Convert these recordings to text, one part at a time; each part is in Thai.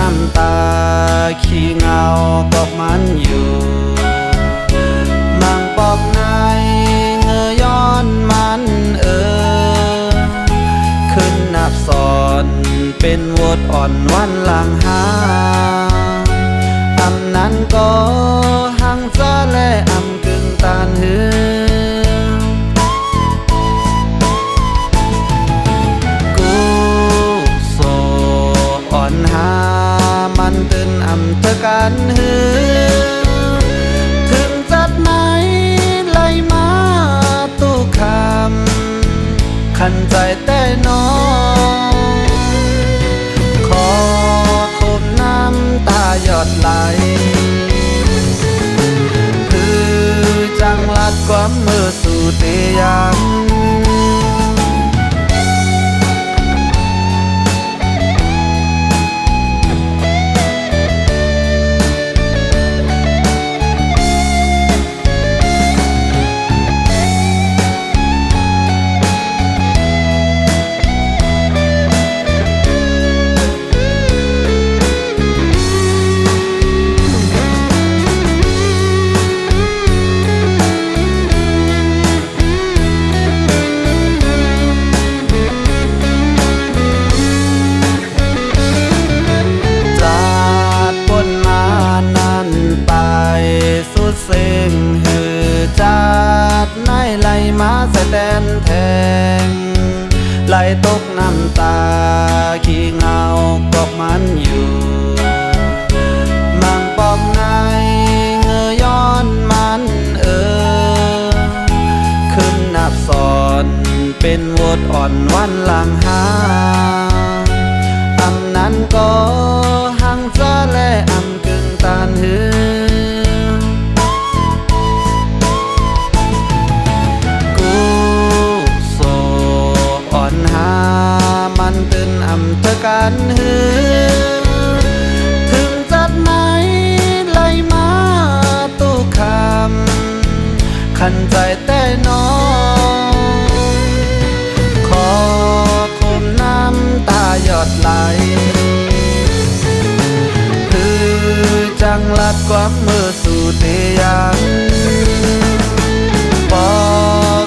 น้ำตาขี้เงาบอกมันอยู่มังปอกในเงยย้อนมันขึ้นนับสอนเป็นวดอ่อนวันหลังหาอำนั้นก็หังซะและอำกึ่งตานหือมันตื่นอำเธอกันหือถึงจัดไหนไล่มาตู้คำขันใจแต่น้องขอคมน้ำตาหยดไหลคือจังลัดความมือสู่เตียงเสียงหือจัดในไหลมาใส่แตนแทงไหลตกน้ำตาขี้เงาบอกมันอยู่มังปอกในเงยย้อนมันขึ้นนับสอนเป็นวดอ่อนวันหลังหาอำนั้นก็หังซะและอำกึ่งตานหือมันตื่นอำเธอกันหือถึงจัดไหนไล่มาตู้คำขันใจแต่น้องขอคมน้ำตาหยดไหลคือจังลัดความมือสู่เตียงพอ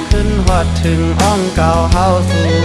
ขึ้นหอดถึงอ้อมเก่าเฮาสู่